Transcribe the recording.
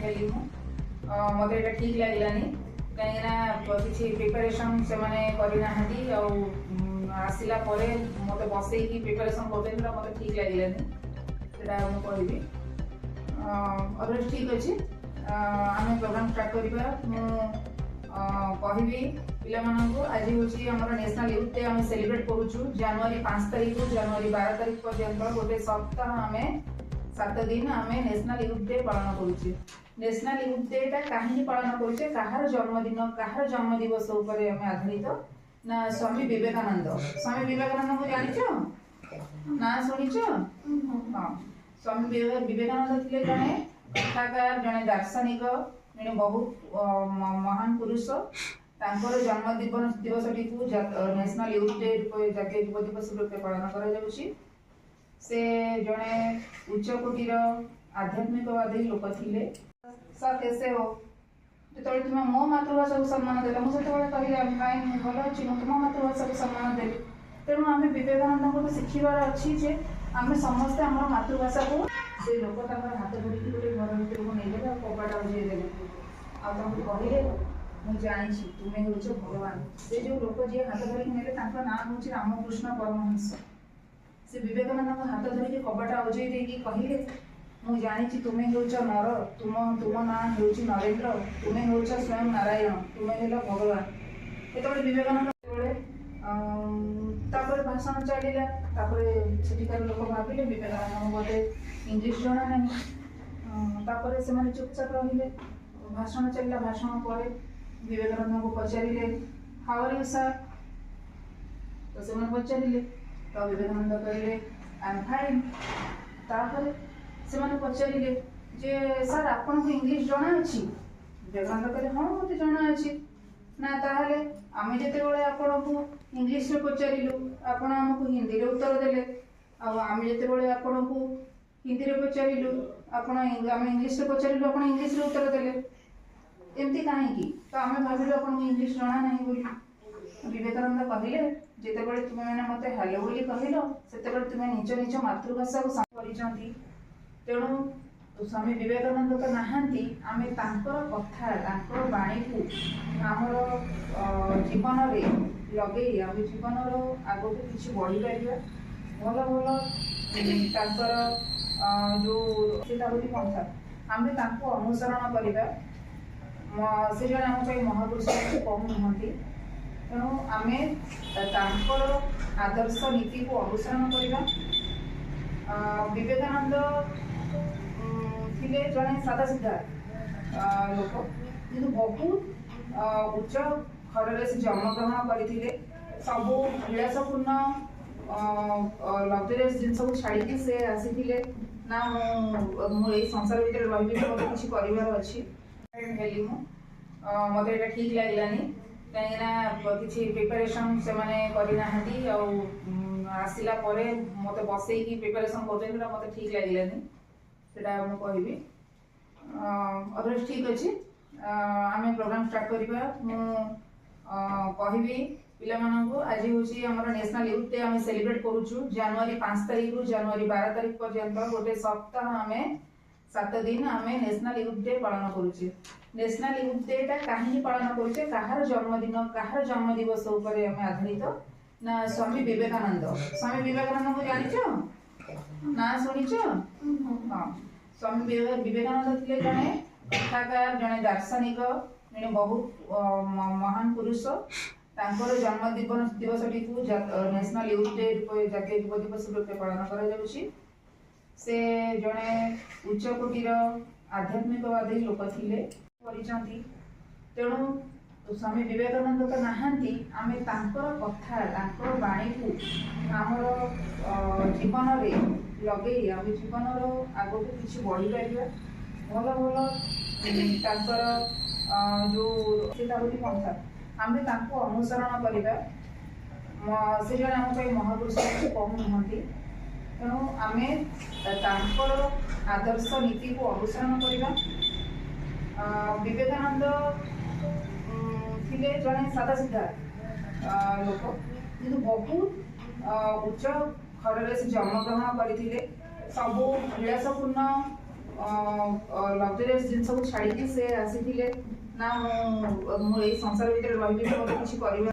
Heli मत ये ठीक लगलानी कहीं किसी प्रिपेरेसन से आसला मत बस प्रिपेरेसन कर मत ठीक लगलानी मुझे कहबी ठीक अच्छे आम प्रोग्राम स्टार्ट करवा कहबी पिलामानंकु आज हूँ आम नेशनल यूथ डे आम सेलिब्रेट करुचु जनवरी 5 तारीख जनवरी 12 तारीख पर्यंत गोटे सप्ताह आम 7 दिन आम नेशनल यूथ डे पालन करुचे। नेशनल यूथ डे टा कहीं पालन करुचे कहार जन्मदिन कहार जन्म दिवस उपर आम आधारित ना स्वामी विवेकानंद। स्वामी विवेकानंद को जानिच ना शुनिच? हाँ, स्वामी विवेकानंद थे जड़े कथाकार जड़े दार्शनिक जड़े बहुत महान पुरुष। तांकर जन्म दिवस टी नेशनल यूथ डे जातीय युव दिवस रूप पालन कर से जड़े उच्चकोटीर आध्यात्मिकवादी लोक थे। सर कैसे हो? जो तुम मो मातृभाषा को सम्मान देला मुझे कहले फाइन भल अच्छी तुम मातृभाषा को सम्मान देली तेणु आम विवेकानंद को शिखबार अच्छी जे आम समस्ते आम मातृभाषा को से लोक हाथ धरिकी गोटे घर भर को नहीं कबाट बजेदे आपको कहले मुझे जानी तुम्हें हूँ भगवान। से जो लोक जी हाथ धरिकी नेले ना हूँ रामकृष्ण परमहंस। से विवेकानंद हाथ धरिकी कबाट बजे देकी कहले मुझे जानी तुम्हें हूँ नर तुम ना हूँ नरेन्द्र तुम्हें हूँ स्वयं नारायण तुम्हें हेल भगवान। जो विवेकानंद तापर भाषण चलिला सेठिकार लोक भाविले विवेकानंद बोधे इंग्लीश जना ना से चुपचाप रहिले। भाषण चलला भाषण पर विवेकानंद को पचारे हाउ आर यू सर तो से पचारे तो विवेकानंद कहले आई एम फाइन। तापर से पचारे जे सर आपन को इंग्लीश जना अच्छी? विवेकानंद कहले हाँ मत जना अच्छी ना ताहले आम जिते आपण को इंग्लीश रे पचारू आपण आमको हिंदी रे उत्तर देले आम जिते आपण को हिंदी रे पचारू आपण आम इंग्लीश रे पचारू आपण इंग्लीश रे उत्तर देले एमती कहीं तो आम भाविलु आपन इंग्लीश जना नहीं बोली। विवेकानंद कहले जिते तुम मैंने मत हेलो बोली कहल से तुम्हें निज निज मातृभाषा को कर तेणु स्वामी विवेकानंद तो नहांती आम कथा बाणी को आमर जीवन रे लगे आम जीवन आग को किसी बढ़ी पार भल भल जो पंथा आम अनुसरण करवा से जन आम महापुरुष कम नुहति तेणु आम आदर्श नीति को अनुसरण करवा। विवेकानंद थे जड़े सादा सीधा लोक किंतु बहुत उच्च घर से जन्मग्रहण करते सब विलासपूर्ण लग्जरियस जिन को छाड़ी से आसी ना मुझे संसार भर रही मत किसी कर अच्छी हेली मत ये ठीक लगलानी कहीं किसी प्रिपेरेसन से आसला मत बस प्रिपेरेसन कर मत ठीक लगलानी मुझे कहबी ठीक अच्छे आम प्रोग्राम स्टार्ट करवा कहबी पिलामानंकु आज हूँ आम नेशनल यूथ डे आम सेलिब्रेट करुचु जनवरी 5 तारीख जनवरी 12 तारीख पर्यंत गोटे सप्ताह आम 7 दिन आम नेशनल यूथ डे पालन करुचे। नेशनल यूथ डे टा कहीं पालन करुचे कहार जन्मदिन कहार जन्म दिवस उपर आम आधारित ना स्वामी विवेकानंद। स्वामी विवेकानंद को जानिच ना शुनिच? हाँ, स्वामी विवेकानंद थे जड़े कथाकार जड़े दार्शनिक जड़े बहुत महान पुरुष। तांकर जन्म दिवस टी नेशनल यूथ डे जातीय युव दिवस रूप पालन कर से जड़े उच्चकोटीर आध्यात्मिकवादी लोक थे। तेणु स्वामी विवेकानंद तो नहांती आम कथा बाणी को आमर जीवन रे लगे आम जीवन आग को किसी बढ़ी पार भल भल जो पंथा आम अनुसरण करवा से जन आम महापुरुष कम नुहति तेणु आम आदर्श नीति को अनुसरण करवा। विवेकानंद थे जड़े सादा सीधा लोक किंतु बहुत उच्च घर से जन्मग्रहण करते सब विलासपूर्ण ଲକ୍ଜରିୟସ୍ ଜିନିଷକୁ ଛାଡ଼ିକି ସେ ଆସିଥିଲେ ନା ମୁଁ ଏଇ ସଂସାର ଭିତରେ ରହିବି, ମୋତେ କିଛି କରିବା